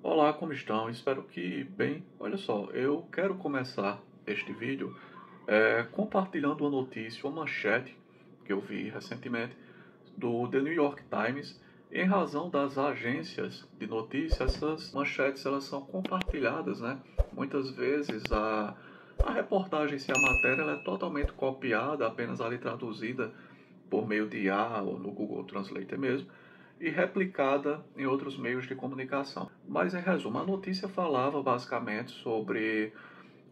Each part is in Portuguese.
Olá, como estão? Espero que bem. Olha só, eu quero começar este vídeo compartilhando uma notícia, uma manchete que eu vi recentemente do The New York Times. Em razão das agências de notícias, essas manchetes elas são compartilhadas, né? Muitas vezes a reportagem, se a matéria ela é totalmente copiada, apenas ali traduzida por meio de IA ou no Google Translate mesmo, e replicada em outros meios de comunicação. Mas, em resumo, a notícia falava basicamente sobre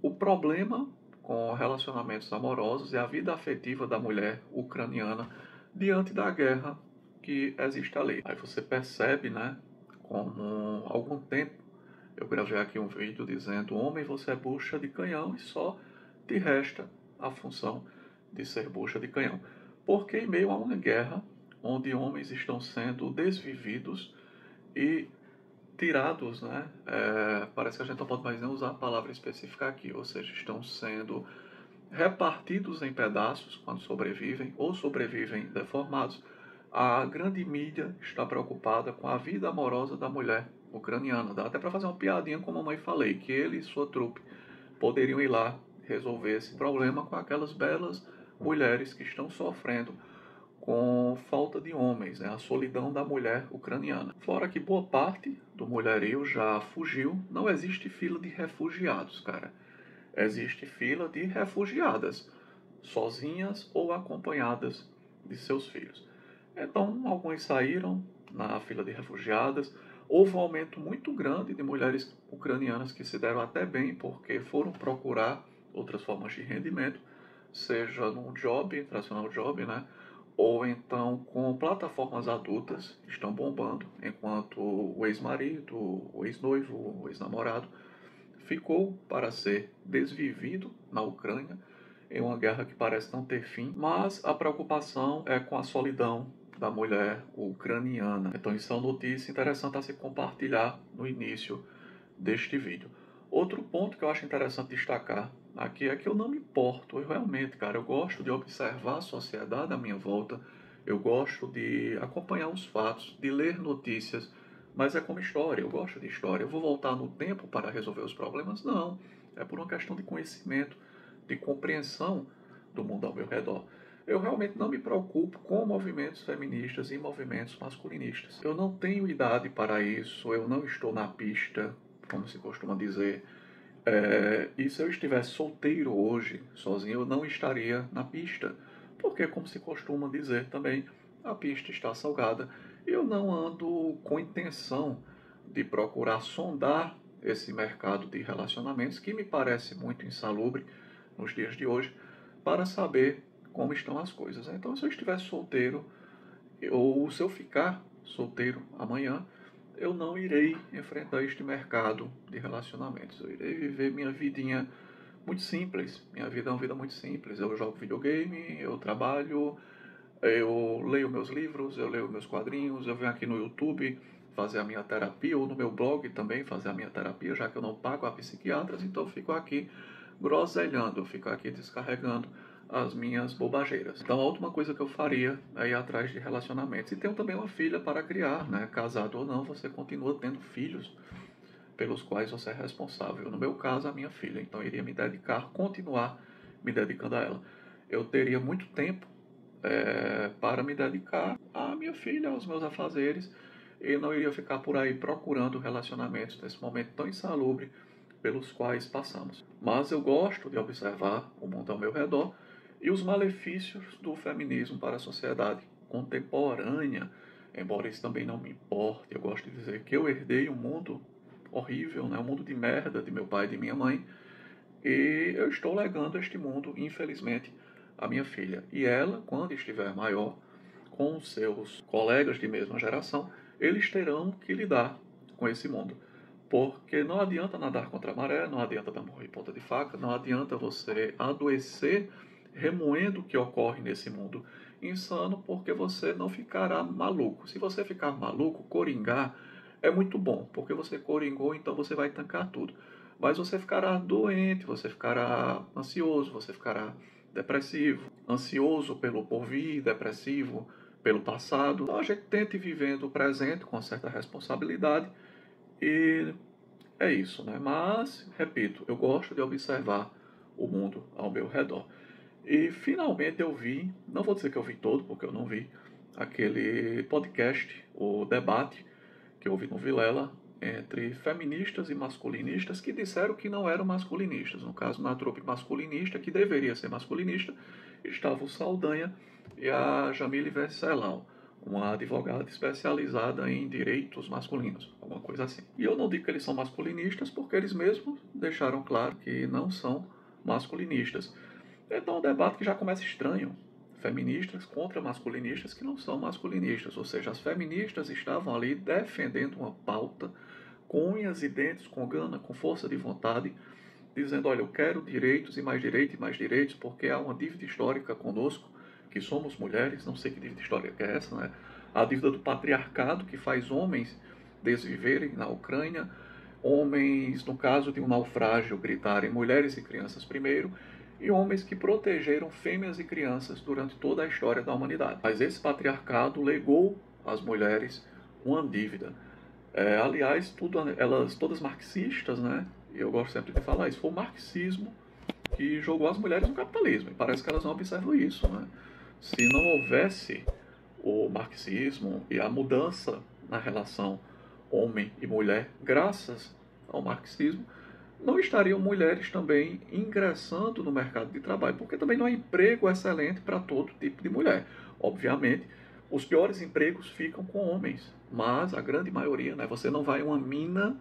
o problema com relacionamentos amorosos e a vida afetiva da mulher ucraniana diante da guerra que existe ali. Aí você percebe, né, como há algum tempo eu gravei aqui um vídeo dizendo: homem, você é bucha de canhão e só te resta a função de ser bucha de canhão. Porque em meio a uma guerra onde homens estão sendo desvividos e tirados, né? Parece que a gente não pode mais nem usar a palavra específica aqui, ou seja, estão sendo repartidos em pedaços quando sobrevivem ou sobrevivem deformados. A grande mídia está preocupada com a vida amorosa da mulher ucraniana. Dá até para fazer uma piadinha, como a mãe falei, que ele e sua trupe poderiam ir lá resolver esse problema com aquelas belas mulheres que estão sofrendo com falta de homens, né? A solidão da mulher ucraniana. Fora que boa parte do mulherio já fugiu, não existe fila de refugiados, cara. Existe fila de refugiadas, sozinhas ou acompanhadas de seus filhos. Então, alguns saíram na fila de refugiadas. Houve um aumento muito grande de mulheres ucranianas que se deram até bem porque foram procurar outras formas de rendimento, seja num job, tradicional job, né? Ou então com plataformas adultas, estão bombando, enquanto o ex-marido, o ex-noivo, o ex-namorado ficou para ser desvivido na Ucrânia em uma guerra que parece não ter fim, mas a preocupação é com a solidão da mulher ucraniana. Então isso é uma notícia interessante a se compartilhar no início deste vídeo. Outro ponto que eu acho interessante destacar aqui é que eu não me importo, eu realmente, cara, eu gosto de observar a sociedade à minha volta, eu gosto de acompanhar os fatos, de ler notícias, mas é como história, eu gosto de história. Eu vou voltar no tempo para resolver os problemas? Não, é por uma questão de conhecimento, de compreensão do mundo ao meu redor. Eu realmente não me preocupo com movimentos feministas e movimentos masculinistas. Eu não tenho idade para isso, eu não estou na pista, como se costuma dizer. E se eu estivesse solteiro hoje, sozinho, eu não estaria na pista. Porque, como se costuma dizer também, a pista está salgada. Eu não ando com intenção de procurar sondar esse mercado de relacionamentos, que me parece muito insalubre nos dias de hoje, para saber como estão as coisas. Então, se eu estivesse solteiro, ou se eu ficar solteiro amanhã, eu não irei enfrentar este mercado de relacionamentos. Eu irei viver minha vidinha muito simples. Minha vida é uma vida muito simples. Eu jogo videogame, eu trabalho, eu leio meus livros, eu leio meus quadrinhos, eu venho aqui no YouTube fazer a minha terapia, ou no meu blog também fazer a minha terapia, já que eu não pago a psiquiatras, então eu fico aqui groselhando, eu fico aqui descarregando as minhas bobageiras. Então a última coisa que eu faria é ir atrás de relacionamentos. E tenho também uma filha para criar, né? Casado ou não, você continua tendo filhos pelos quais você é responsável. No meu caso, a minha filha. Então eu iria me dedicar, continuar me dedicando a ela. Eu teria muito tempo para me dedicar à minha filha, aos meus afazeres, e não iria ficar por aí procurando relacionamentos nesse momento tão insalubre pelos quais passamos. Mas eu gosto de observar o mundo ao meu redor e os malefícios do feminismo para a sociedade contemporânea, embora isso também não me importe. Eu gosto de dizer que eu herdei um mundo horrível, né? Um mundo de merda de meu pai e de minha mãe, e eu estou legando este mundo, infelizmente, à minha filha. E ela, quando estiver maior, com seus colegas de mesma geração, eles terão que lidar com esse mundo. Porque não adianta nadar contra a maré, não adianta dar morro em ponta de faca, não adianta você adoecer remoendo o que ocorre nesse mundo insano, porque você não ficará maluco. Se você ficar maluco, coringar é muito bom, porque você coringou, então você vai tancar tudo. Mas você ficará doente, você ficará ansioso, você ficará depressivo, ansioso pelo porvir, depressivo pelo passado. Então a gente tente viver o presente com certa responsabilidade e é isso, né? Mas, repito, eu gosto de observar o mundo ao meu redor. E finalmente eu vi, não vou dizer que eu vi todo, porque eu não vi, aquele podcast, o debate que eu vi no Vilela, entre feministas e masculinistas que disseram que não eram masculinistas. No caso, na trupe masculinista, que deveria ser masculinista, estava o Saldanha e a Jamile Venceslau, uma advogada especializada em direitos masculinos, alguma coisa assim. E eu não digo que eles são masculinistas porque eles mesmos deixaram claro que não são masculinistas. Então, é um debate que já começa estranho. Feministas contra masculinistas que não são masculinistas. Ou seja, as feministas estavam ali defendendo uma pauta com unhas e dentes, com gana, com força de vontade, dizendo, olha, eu quero direitos e mais direitos, porque há uma dívida histórica conosco, que somos mulheres, não sei que dívida histórica é essa, né? A dívida do patriarcado, que faz homens desviverem na Ucrânia, homens, no caso de um naufrágio, gritarem mulheres e crianças primeiro, e homens que protegeram fêmeas e crianças durante toda a história da humanidade. Mas esse patriarcado legou às mulheres uma dívida. Aliás, elas todas marxistas, né? E eu gosto sempre de falar isso, foi o marxismo que jogou as mulheres no capitalismo. E parece que elas não observam isso, né? Se não houvesse o marxismo e a mudança na relação homem e mulher, graças ao marxismo, não estariam mulheres também ingressando no mercado de trabalho, porque também não há emprego excelente para todo tipo de mulher. Obviamente, os piores empregos ficam com homens, mas a grande maioria, né? Você não vai em uma mina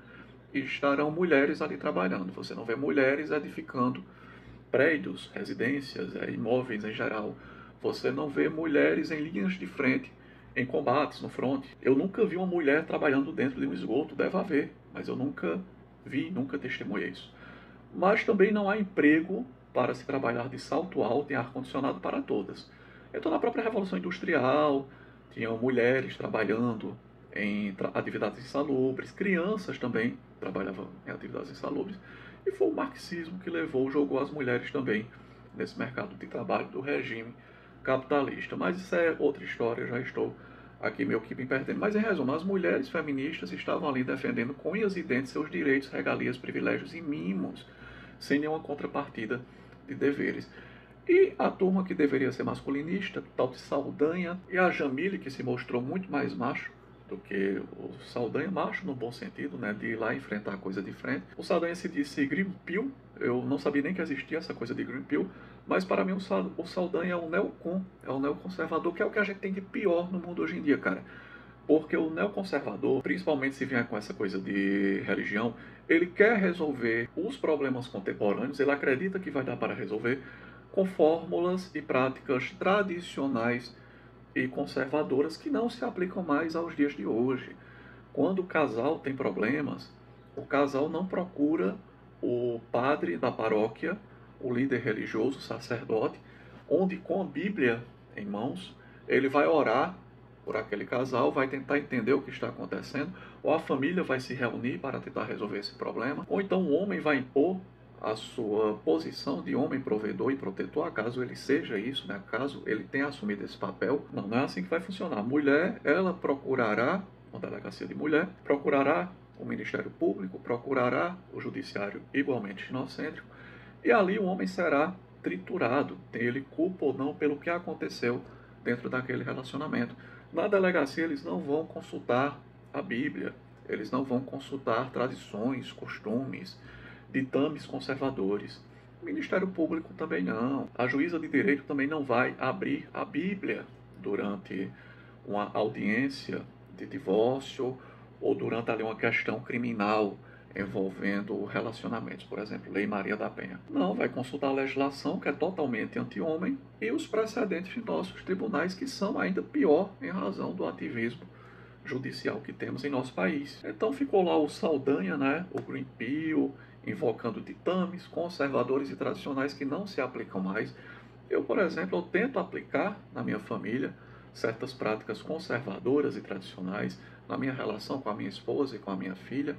e estarão mulheres ali trabalhando. Você não vê mulheres edificando prédios, residências, imóveis em geral. Você não vê mulheres em linhas de frente, em combates, no fronte. Eu nunca vi uma mulher trabalhando dentro de um esgoto, deve haver, mas eu nunca vi, nunca testemunhei isso. Mas também não há emprego para se trabalhar de salto alto em ar-condicionado para todas. Então, na própria Revolução Industrial, tinham mulheres trabalhando em atividades insalubres, crianças também trabalhavam em atividades insalubres, e foi o marxismo que jogou as mulheres também nesse mercado de trabalho do regime capitalista. Mas isso é outra história, já estou aqui meio que me perdendo. Mas em resumo, as mulheres feministas estavam ali defendendo com unhas e dentes seus direitos, regalias, privilégios e mimos, sem nenhuma contrapartida de deveres. E a turma que deveria ser masculinista, tal de Saldanha, e a Jamile, que se mostrou muito mais macho do que o Saldanha, macho no bom sentido, né, de ir lá enfrentar a coisa de frente. O Saldanha se disse Green Pill, eu não sabia nem que existia essa coisa de Green Pill, mas para mim o Saldanha é um neocon, é um neoconservador, que é o que a gente tem de pior no mundo hoje em dia, cara. Porque o neoconservador, principalmente se vier com essa coisa de religião, ele quer resolver os problemas contemporâneos, ele acredita que vai dar para resolver com fórmulas e práticas tradicionais e conservadoras que não se aplicam mais aos dias de hoje. Quando o casal tem problemas, o casal não procura o padre da paróquia, o líder religioso, o sacerdote, onde com a Bíblia em mãos, ele vai orar por aquele casal, vai tentar entender o que está acontecendo, ou a família vai se reunir para tentar resolver esse problema, ou então o homem vai impor a sua posição de homem provedor e protetor, acaso ele seja isso, né? Acaso ele tenha assumido esse papel. Não, não é assim que vai funcionar. A mulher, ela procurará uma delegacia de mulher, procurará o Ministério Público, procurará o Judiciário igualmente inocêntrico, e ali o homem será triturado, tem ele culpa ou não pelo que aconteceu dentro daquele relacionamento. Na delegacia eles não vão consultar a Bíblia, eles não vão consultar tradições, costumes, ditames conservadores. O Ministério Público também não. A juíza de direito também não vai abrir a Bíblia durante uma audiência de divórcio ou durante ali uma questão criminal envolvendo relacionamentos, por exemplo, Lei Maria da Penha. Não, vai consultar a legislação, que é totalmente anti-homem, e os precedentes de nossos tribunais, que são ainda pior em razão do ativismo judicial que temos em nosso país. Então ficou lá o Saldanha, né, o Green Pill, invocando ditames conservadores e tradicionais que não se aplicam mais. Eu, por exemplo, eu tento aplicar na minha família certas práticas conservadoras e tradicionais na minha relação com a minha esposa e com a minha filha.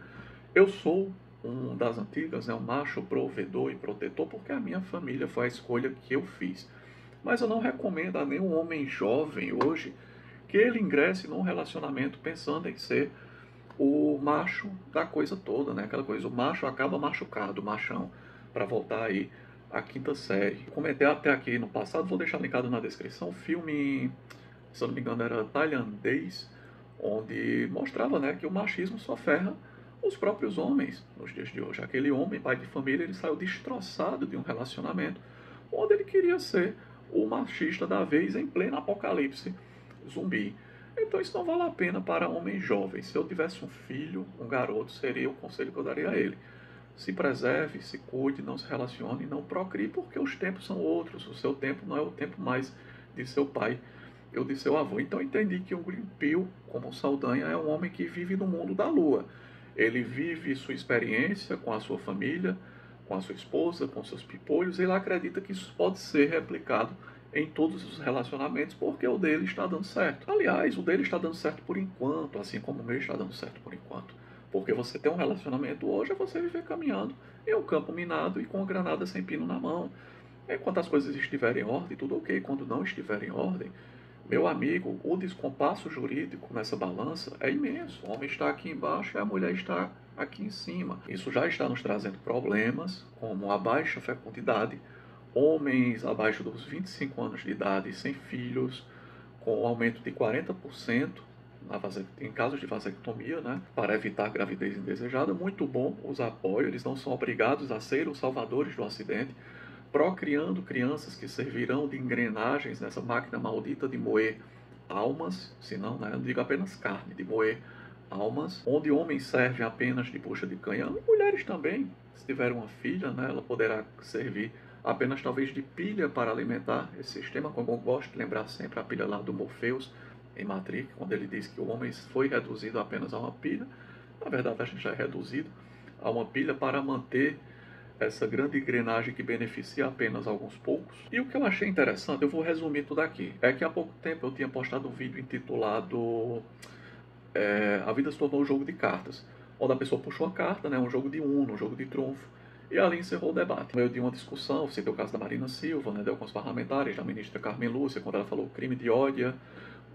Eu sou um das antigas, né, um macho provedor e protetor, porque a minha família foi a escolha que eu fiz. Mas eu não recomendo a nenhum homem jovem hoje que ele ingresse num relacionamento pensando em ser o macho da coisa toda, né? Aquela coisa, o macho acaba machucado, o machão, para voltar aí à quinta série. Comentei até aqui no passado, vou deixar linkado na descrição, o filme, se eu não me engano, era tailandês, onde mostrava, né, que o machismo só ferra os próprios homens nos dias de hoje. Aquele homem, pai de família, ele saiu destroçado de um relacionamento onde ele queria ser o machista da vez em pleno apocalipse zumbi. Então isso não vale a pena para homens jovens. Se eu tivesse um filho, um garoto, seria o conselho que eu daria a ele. Se preserve, se cuide, não se relacione, não procrie, porque os tempos são outros. O seu tempo não é o tempo mais de seu pai ou de seu avô. Então entendi que o Green Pill, como o Saldanha, é um homem que vive no mundo da lua. Ele vive sua experiência com a sua família, com a sua esposa, com seus pipolhos. Ele acredita que isso pode ser replicado em todos os relacionamentos, porque o dele está dando certo. Aliás, o dele está dando certo por enquanto, assim como o meu está dando certo por enquanto. Porque você ter um relacionamento hoje é você viver caminhando em um campo minado e com a granada sem pino na mão. Enquanto as coisas estiverem em ordem, tudo ok. Quando não estiverem em ordem, meu amigo, o descompasso jurídico nessa balança é imenso. O homem está aqui embaixo e a mulher está aqui em cima. Isso já está nos trazendo problemas, como a baixa fecundidade, homens abaixo dos 25 anos de idade sem filhos, com aumento de 40% em casos de vasectomia, né, para evitar gravidez indesejada. Muito bom, os apoio, eles não são obrigados a ser os salvadores do acidente, procriando crianças que servirão de engrenagens nessa máquina maldita de moer almas, se não, né, eu digo apenas carne, de moer almas, onde homens servem apenas de bucha de canhão, e mulheres também, se tiver uma filha, né, ela poderá servir apenas talvez de pilha para alimentar esse sistema, como eu gosto de lembrar sempre a pilha lá do Morpheus, em Matrix, quando ele diz que o homem foi reduzido apenas a uma pilha. Na verdade, a gente já é reduzido a uma pilha para manter essa grande engrenagem que beneficia apenas alguns poucos. E o que eu achei interessante, eu vou resumir tudo aqui, é que há pouco tempo eu tinha postado um vídeo intitulado A Vida se Tornou um Jogo de Cartas, onde a pessoa puxou a carta, né, um jogo de Uno, um jogo de trunfo, e ali encerrou o debate. No meio de uma discussão, citei o caso da Marina Silva, né, de alguns parlamentares, da ministra Carmen Lúcia, quando ela falou crime de ódio,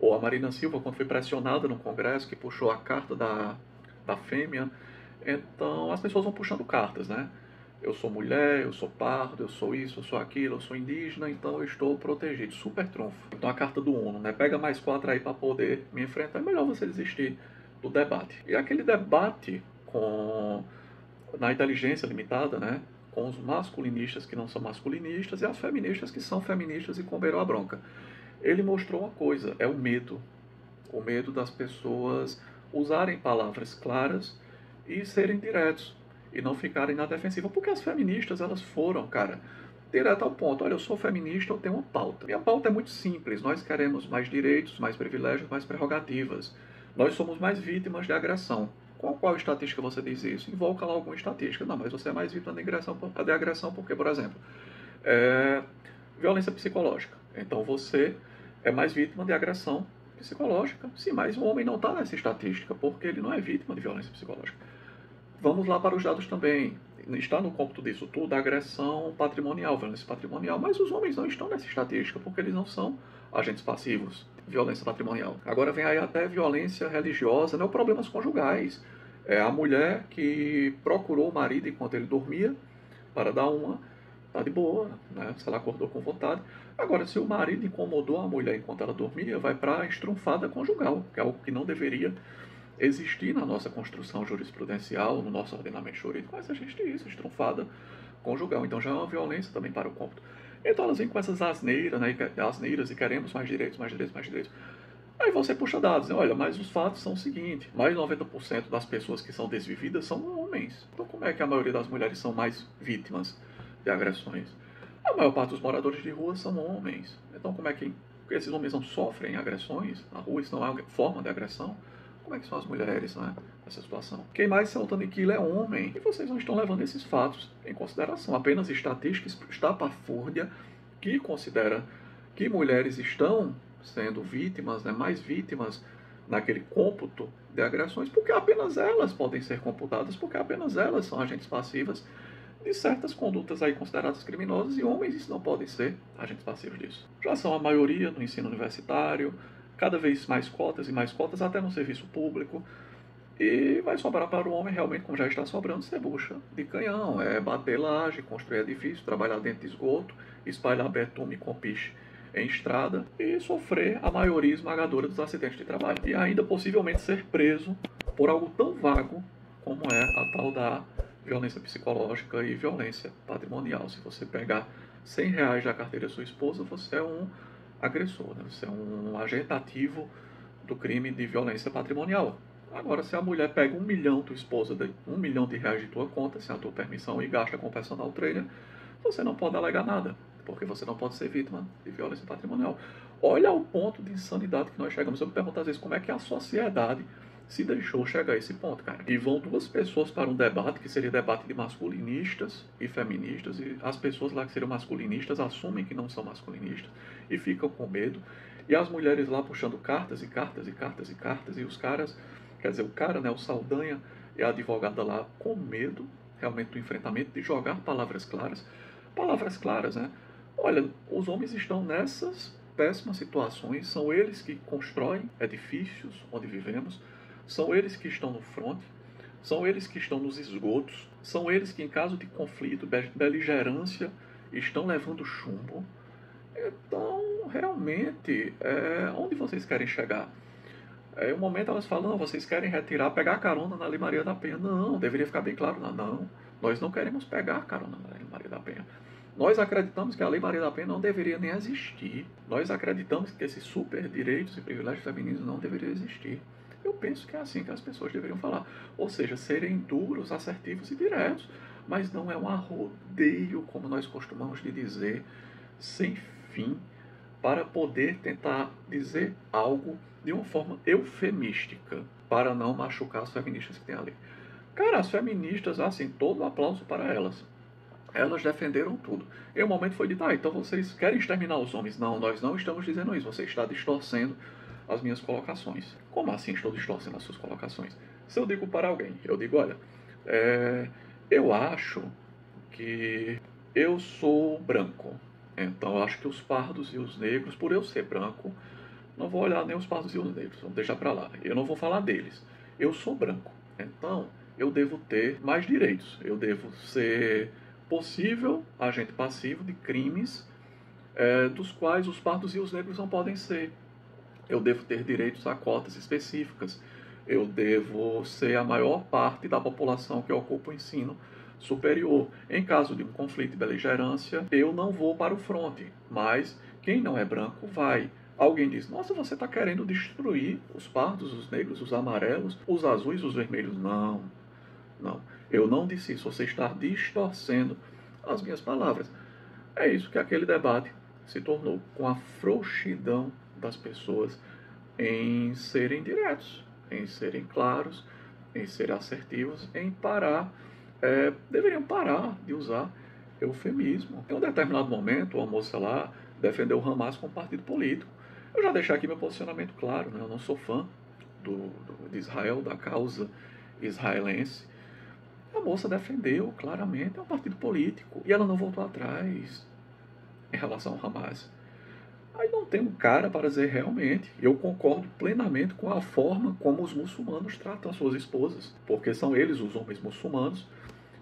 ou a Marina Silva, quando foi pressionada no Congresso, que puxou a carta da fêmea. Então, as pessoas vão puxando cartas, né? Eu sou mulher, eu sou pardo, eu sou isso, eu sou aquilo, eu sou indígena, então eu estou protegido. Super trunfo. Então, a carta do ONU, né? Pega mais 4 aí para poder me enfrentar. É melhor você desistir do debate. E aquele debate na inteligência limitada, né? Com os masculinistas que não são masculinistas e as feministas que são feministas e comeram a bronca. Ele mostrou uma coisa, é o medo das pessoas usarem palavras claras e serem diretos, e não ficarem na defensiva, porque as feministas, elas foram, cara, direto ao ponto. Olha, eu sou feminista, eu tenho uma pauta. Minha pauta é muito simples, nós queremos mais direitos, mais privilégios, mais prerrogativas. Nós somos mais vítimas de agressão. Qual estatística você diz isso? Invoca lá alguma estatística. Não, mas você é mais vítima de agressão porque, por exemplo, violência psicológica. Então você é mais vítima de agressão psicológica. Sim, mas o homem não está nessa estatística, porque ele não é vítima de violência psicológica. Vamos lá para os dados também. Está no cômputo disso tudo a agressão patrimonial, violência patrimonial, mas os homens não estão nessa estatística, porque eles não são agentes passivos de violência patrimonial. Agora vem aí até violência religiosa, né, ou problemas conjugais. É a mulher que procurou o marido enquanto ele dormia para dar uma, tá de boa, né? Se ela acordou com vontade. Agora, se o marido incomodou a mulher enquanto ela dormia, vai para a estrunfada conjugal, que é algo que não deveria existir na nossa construção jurisprudencial, no nosso ordenamento jurídico, mas existe isso, estrunfada conjugal. Então já é uma violência também para o cômputo. Então elas vêm com essas asneiras, né? Asneiras e queremos mais direitos, mais direitos, mais direitos. Aí você puxa dados, né? Olha, mas os fatos são o seguinte, mais de 90% das pessoas que são desvividas são homens. Então como é que a maioria das mulheres são mais vítimas de agressões? A maior parte dos moradores de rua são homens. Então como é que esses homens não sofrem agressões na rua? Isso não é uma forma de agressão? Como é que são as mulheres, né, nessa situação? Quem mais salta naquilo é homem. E vocês não estão levando esses fatos em consideração. Apenas estatística estapafúrdia que considera que mulheres estão sendo vítimas, né, mais vítimas naquele cômputo de agressões, porque apenas elas podem ser computadas, porque apenas elas são agentes passivas de certas condutas aí consideradas criminosas, e homens isso não podem ser agentes passivos disso. Já são a maioria no ensino universitário, cada vez mais cotas e mais cotas, até no serviço público. E vai sobrar para o homem realmente, como já está sobrando, ser bucha de canhão, é bater laje, construir edifício, trabalhar dentro de esgoto, espalhar betume com piche em estrada e sofrer a maioria esmagadora dos acidentes de trabalho. E ainda possivelmente ser preso por algo tão vago como é a tal da violência psicológica e violência patrimonial. Se você pegar R$ 100 da carteira da sua esposa, você é um agressor, né? Você é um agente ativo do crime de violência patrimonial. Agora, se a mulher pega R$ 1 milhão, tua esposa, R$ 1 milhão de tua conta, sem a tua permissão, e gasta com o personal trainer, você não pode alegar nada, porque você não pode ser vítima de violência patrimonial. Olha o ponto de insanidade que nós chegamos. Eu me pergunto às vezes como é que a sociedade se deixou chegar a esse ponto, cara. E vão duas pessoas para um debate, que seria debate de masculinistas e feministas, e as pessoas lá que seriam masculinistas assumem que não são masculinistas e ficam com medo, e as mulheres lá puxando cartas e cartas e cartas e cartas, e os caras, quer dizer, o cara, né, o Saldanha e a advogada lá com medo, realmente, do enfrentamento, de jogar palavras claras, né? Olha, os homens estão nessas péssimas situações, são eles que constroem edifícios onde vivemos, são eles que estão no fronte, são eles que estão nos esgotos, são eles que, em caso de conflito, beligerância, estão levando chumbo. Então, realmente, onde vocês querem chegar? Em um momento elas falam, não, vocês querem retirar, pegar a carona na Lei Maria da Penha. Não, deveria ficar bem claro, não, nós não queremos pegar a carona na Lei Maria da Penha. Nós acreditamos que a Lei Maria da Penha não deveria nem existir. Nós acreditamos que esses super direitos e privilégios femininos não deveriam existir. Eu penso que é assim que as pessoas deveriam falar. Ou seja, serem duros, assertivos e diretos. Mas não é um arrodeio, como nós costumamos de dizer, sem fim, para poder tentar dizer algo de uma forma eufemística, para não machucar as feministas que tem ali. Cara, as feministas, assim, todo aplauso para elas. Elas defenderam tudo. E o momento foi dito, então vocês querem exterminar os homens? Não, nós não estamos dizendo isso. Você está distorcendo as minhas colocações. Como assim estou distorcendo as suas colocações? Se eu digo para alguém, eu digo, olha, eu acho que eu sou branco. Então eu acho que os pardos e os negros, por eu ser branco, não vou olhar nem os pardos e os negros, vamos deixar para lá. Eu não vou falar deles. Eu sou branco. Então eu devo ter mais direitos. Eu devo ser possível agente passivo de crimes dos quais os pardos e os negros não podem ser. Eu devo ter direitos a cotas específicas. Eu devo ser a maior parte da população que ocupa o ensino superior. Em caso de um conflito de beligerância, eu não vou para o fronte, mas quem não é branco vai. Alguém diz, nossa, você está querendo destruir os pardos, os negros, os amarelos, os azuis, os vermelhos. Não, não. Eu não disse isso. Você está distorcendo as minhas palavras. É isso que aquele debate se tornou, com a frouxidão das pessoas em serem diretos, em serem claros, em serem assertivos, em parar, deveriam parar de usar eufemismo. Em um determinado momento, uma moça lá defendeu o Hamas como partido político. Eu já deixei aqui meu posicionamento claro, né? Eu não sou fã de Israel, da causa israelense. A moça defendeu claramente, é um partido político, e ela não voltou atrás em relação ao Hamas. Aí não tem um cara para dizer realmente, eu concordo plenamente com a forma como os muçulmanos tratam as suas esposas, porque são eles, os homens muçulmanos,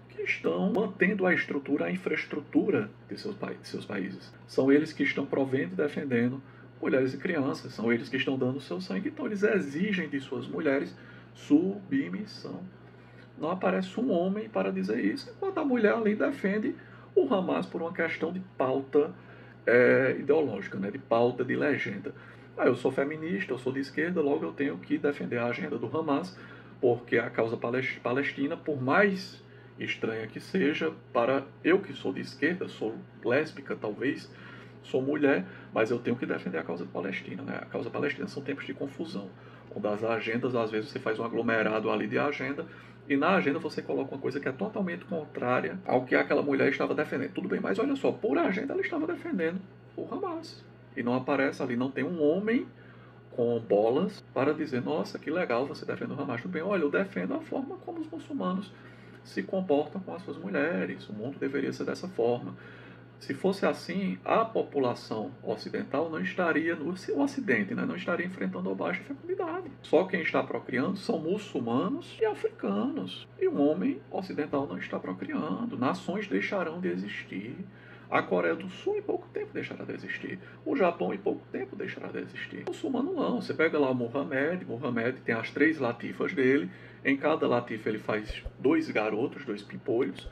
que estão mantendo a estrutura, a infraestrutura de seus países. São eles que estão provendo e defendendo mulheres e crianças, são eles que estão dando o seu sangue, então eles exigem de suas mulheres submissão. Não aparece um homem para dizer isso, enquanto a mulher ali defende o Hamas por uma questão de pauta ideológica, né, de pauta de legenda. Eu sou feminista, eu sou de esquerda, logo eu tenho que defender a agenda do Hamas, porque a causa palestina, por mais estranha que seja, para eu que sou de esquerda, sou lésbica talvez, sou mulher, mas eu tenho que defender a causa palestina. Né? A causa palestina são tempos de confusão, onde as agendas, às vezes você faz um aglomerado ali de agenda, e na agenda você coloca uma coisa que é totalmente contrária ao que aquela mulher estava defendendo. Tudo bem, mas olha só, por agenda ela estava defendendo o Hamas. E não aparece ali, não tem um homem com bolas para dizer, nossa, que legal você defende o Hamas. Tudo bem, olha, eu defendo a forma como os muçulmanos se comportam com as suas mulheres. O mundo deveria ser dessa forma. Se fosse assim, a população ocidental não estaria no Ocidente, né? Não estaria enfrentando a baixa fecundidade. Só quem está procriando são muçulmanos e africanos. E o homem ocidental não está procriando. Nações deixarão de existir. A Coreia do Sul em pouco tempo deixará de existir. O Japão em pouco tempo deixará de existir. O muçulmano não. Você pega lá o Mohamed tem as 3 latifas dele. Em cada latifa ele faz 2 garotos, 2 pimpolhos.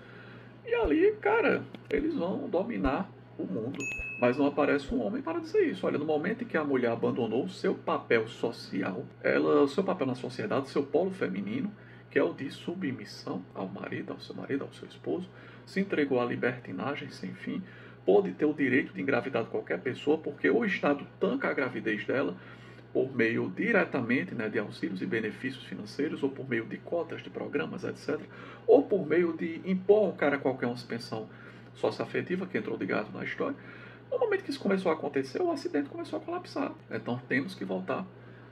E ali, cara, eles vão dominar o mundo. Mas não aparece um homem para dizer isso. Olha, no momento em que a mulher abandonou o seu papel social, o seu papel na sociedade, o seu polo feminino, que é o de submissão ao marido, ao seu esposo, se entregou à libertinagem sem fim, pôde ter o direito de engravidar de qualquer pessoa, porque o Estado tanca a gravidez dela por meio diretamente, né, de auxílios e benefícios financeiros, ou por meio de cotas de programas, etc., ou por meio de impor ao cara qualquer uma suspensão socioafetiva, que entrou de gato na história. No momento que isso começou a acontecer, o acidente começou a colapsar. Então temos que voltar,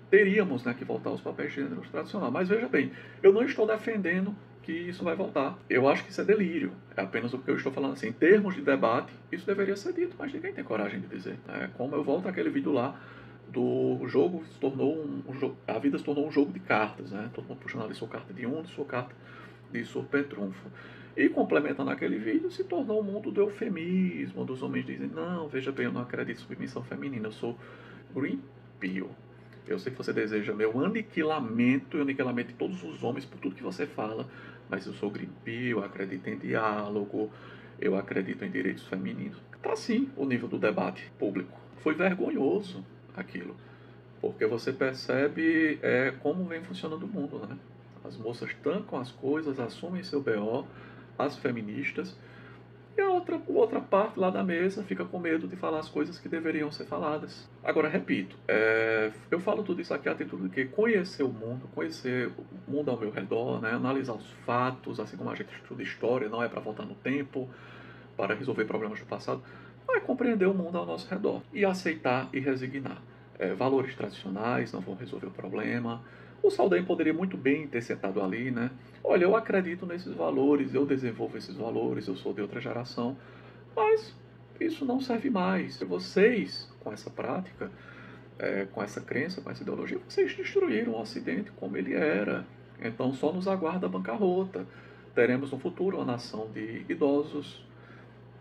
teríamos, né, que voltar aos papéis de gênero tradicional. Mas veja bem, eu não estou defendendo que isso vai voltar. Eu acho que isso é delírio. É apenas o que eu estou falando assim. Em termos de debate, isso deveria ser dito, mas ninguém tem coragem de dizer. Como eu volto àquele vídeo lá, do jogo se tornou a vida se tornou um jogo de cartas, né? Todo mundo puxando ali sua carta de um, sua carta de surpetrunfo. E complementando aquele vídeo, se tornou o mundo do eufemismo, onde os homens dizem, não, veja bem, eu não acredito em submissão feminina, eu sou Green Pill. Eu sei que você deseja meu aniquilamento e aniquilamento de todos os homens por tudo que você fala, mas eu sou Green Pill, eu acredito em diálogo, eu acredito em direitos femininos. Tá sim o nível do debate público. Foi vergonhoso aquilo, porque você percebe como vem funcionando o mundo, né? As moças tancam as coisas, assumem seu BO, as feministas, e a outra parte lá da mesa fica com medo de falar as coisas que deveriam ser faladas. Agora, repito, eu falo tudo isso aqui a título de que conhecer o mundo ao meu redor, né? Analisar os fatos, assim como a gente estuda história, não é para voltar no tempo, para resolver problemas do passado, é compreender o mundo ao nosso redor e aceitar e resignar. Valores tradicionais não vão resolver o problema. O Saldanha poderia muito bem ter sentado ali, né? Olha, eu acredito nesses valores, eu desenvolvo esses valores, eu sou de outra geração, mas isso não serve mais. Vocês, com essa prática, com essa crença, com essa ideologia, vocês destruíram o Ocidente como ele era. Então só nos aguarda a bancarrota. Teremos no futuro uma nação de idosos,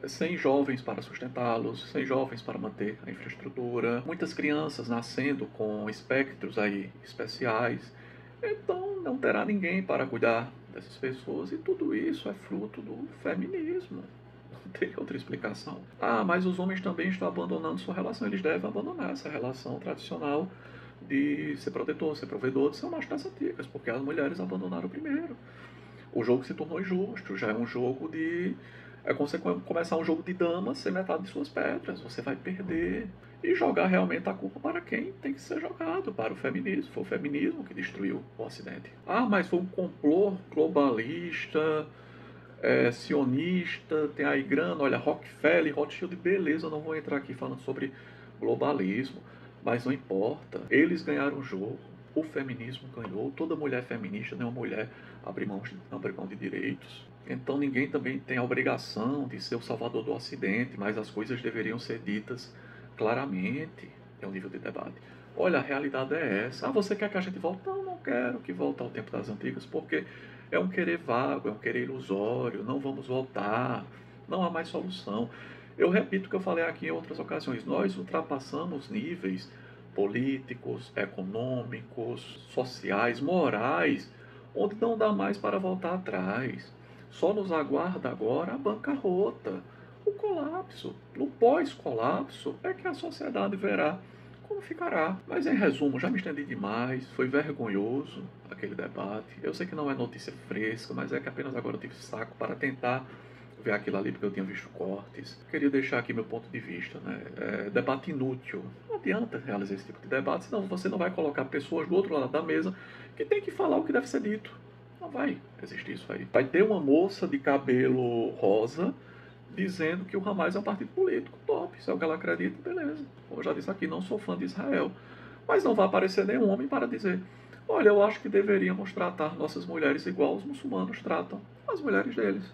sem jovens para sustentá-los, sem jovens para manter a infraestrutura, muitas crianças nascendo com espectros aí especiais, então não terá ninguém para cuidar dessas pessoas, e tudo isso é fruto do feminismo. Não tem outra explicação. Mas os homens também estão abandonando sua relação, eles devem abandonar essa relação tradicional de ser protetor, ser provedor, de ser macho das antigas, porque as mulheres abandonaram primeiro. O jogo se tornou injusto, já é um jogo de... É como você começar um jogo de damas sem metade de suas pedras. Você vai perder. E jogar realmente a culpa para quem tem que ser jogado, para o feminismo. Foi o feminismo que destruiu o Ocidente. Mas foi um complô globalista, sionista, tem aí grana, olha, Rockefeller, Rothschild, beleza, eu não vou entrar aqui falando sobre globalismo, mas não importa. Eles ganharam o jogo. O feminismo ganhou, toda mulher feminista, nenhuma mulher abre mão de direitos. Então ninguém também tem a obrigação de ser o salvador do Ocidente, mas as coisas deveriam ser ditas claramente. É um nível de debate. Olha, a realidade é essa. Você quer que a gente volte? Não quero que volte ao tempo das antigas, porque é um querer vago, é um querer ilusório, não vamos voltar, não há mais solução. Eu repito o que eu falei aqui em outras ocasiões, nós ultrapassamos níveis políticos, econômicos, sociais, morais, onde não dá mais para voltar atrás. Só nos aguarda agora a bancarrota, o colapso. No pós-colapso é que a sociedade verá como ficará. Mas em resumo, já me estendi demais, foi vergonhoso aquele debate. Eu sei que não é notícia fresca, mas é que apenas agora eu tive saco para tentar ver aquilo ali, porque eu tinha visto cortes. Queria deixar aqui meu ponto de vista, né? Debate inútil. Não adianta realizar esse tipo de debate, senão você não vai colocar pessoas do outro lado da mesa que tem que falar o que deve ser dito. Não vai existir isso aí. Vai ter uma moça de cabelo rosa dizendo que o Hamas é um partido político. Top, se é o que ela acredita, beleza. Como eu já disse aqui, não sou fã de Israel. Mas não vai aparecer nenhum homem para dizer: olha, eu acho que deveríamos tratar nossas mulheres igual os muçulmanos tratam as mulheres deles.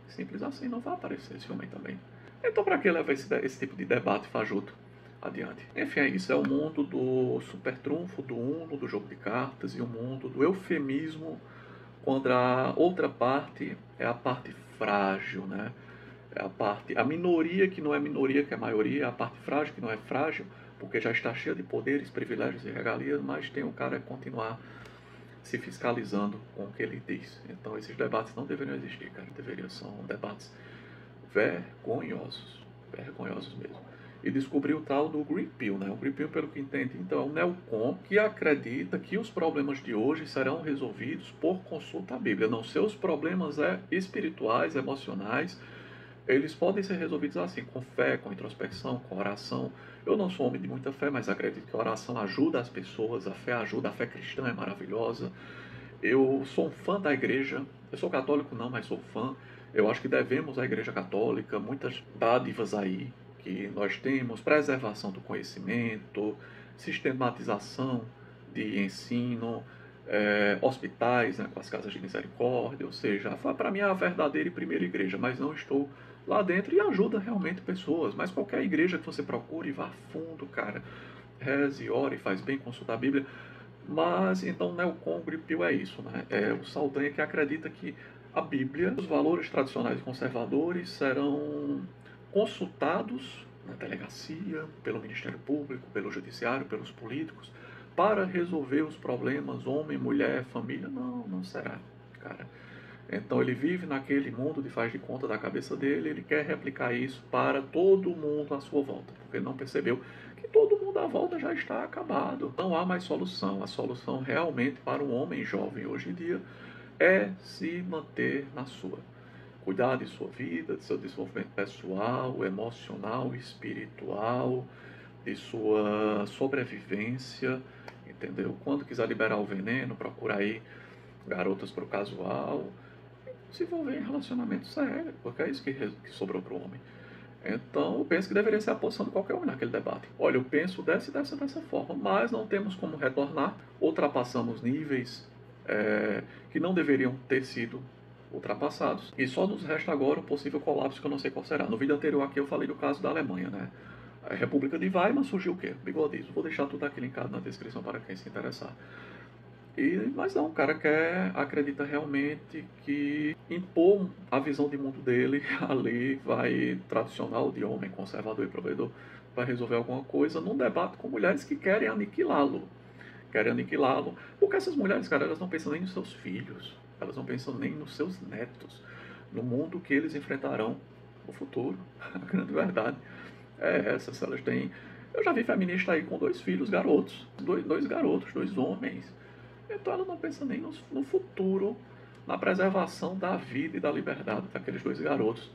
Simples assim, não vai aparecer esse homem também. Então, para que levar esse tipo de debate fajuto adiante? Enfim, é isso. É o mundo do super trunfo, do uno, do jogo de cartas e o mundo do eufemismo, quando a outra parte é a parte frágil, né? É a minoria que não é minoria, que é maioria, a parte frágil que não é frágil, porque já está cheia de poderes, privilégios e regalias, mas tem o cara que continuar se fiscalizando com o que ele diz. Então esses debates não deveriam existir, cara. São debates vergonhosos. Vergonhosos mesmo. E descobriu o tal do Green Pill, né? O Green Pill, pelo que entende, então, é um neocon que acredita que os problemas de hoje serão resolvidos por consulta à Bíblia. Não, seus problemas espirituais, emocionais, eles podem ser resolvidos assim, com fé, com introspecção, com oração. Eu não sou homem de muita fé, mas acredito que a oração ajuda as pessoas, a fé ajuda, a fé cristã é maravilhosa. Eu sou um fã da igreja, eu sou católico não, mas sou fã. Eu acho que devemos à igreja católica muitas dádivas aí que nós temos, preservação do conhecimento, sistematização de ensino, hospitais, né, com as casas de misericórdia, ou seja, para mim é a verdadeira e primeira igreja, mas não estou lá dentro e ajuda realmente pessoas. Mas qualquer igreja que você procure, vá a fundo, cara, reze, ore, faz bem, consulta a Bíblia. Mas então Neocon Gripil é isso, né? É o Saldanha que acredita que a Bíblia, os valores tradicionais e conservadores serão consultados na delegacia, pelo Ministério Público, pelo Judiciário, pelos políticos, para resolver os problemas homem, mulher, família. Não, não será, cara. Então ele vive naquele mundo de faz de conta da cabeça dele, ele quer replicar isso para todo mundo à sua volta, porque ele não percebeu que todo mundo à volta já está acabado. Não há mais solução. A solução realmente para um homem jovem hoje em dia é se manter na sua. Cuidar de sua vida, de seu desenvolvimento pessoal, emocional, espiritual, de sua sobrevivência, entendeu? Quando quiser liberar o veneno, procurar aí garotas para o casual, se envolver em relacionamento sério, porque é isso que sobrou para o homem. Então, eu penso que deveria ser a posição de qualquer um naquele debate. Olha, eu penso dessa forma, mas não temos como retornar. Ultrapassamos níveis que não deveriam ter sido ultrapassados. E só nos resta agora um possível colapso que eu não sei qual será. No vídeo anterior aqui eu falei do caso da Alemanha, né? A República de Weimar surgiu o quê? Bigodismo. Vou deixar tudo aqui linkado na descrição para quem se interessar. Mas não, o cara acredita realmente que impor a visão de mundo dele ali vai, tradicional de homem, conservador e provedor, vai resolver alguma coisa num debate com mulheres que querem aniquilá-lo. Querem aniquilá-lo, porque essas mulheres, cara, elas não pensam nem nos seus filhos, elas não pensam nem nos seus netos, no mundo que eles enfrentarão no futuro. A grande verdade é essa, se elas têm... Eu já vi feminista aí com 2 filhos garotos, dois garotos, 2 homens. Então ela não pensa nem no futuro, na preservação da vida e da liberdade daqueles 2 garotos,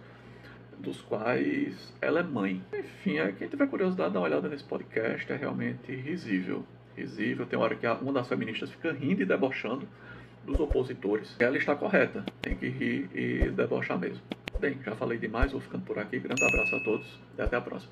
dos quais ela é mãe. Enfim, quem tiver curiosidade, dá uma olhada nesse podcast, é realmente risível. Risível, tem hora que uma das feministas fica rindo e debochando dos opositores. Ela está correta, tem que rir e debochar mesmo. Bem, já falei demais, vou ficando por aqui. Grande abraço a todos e até a próxima.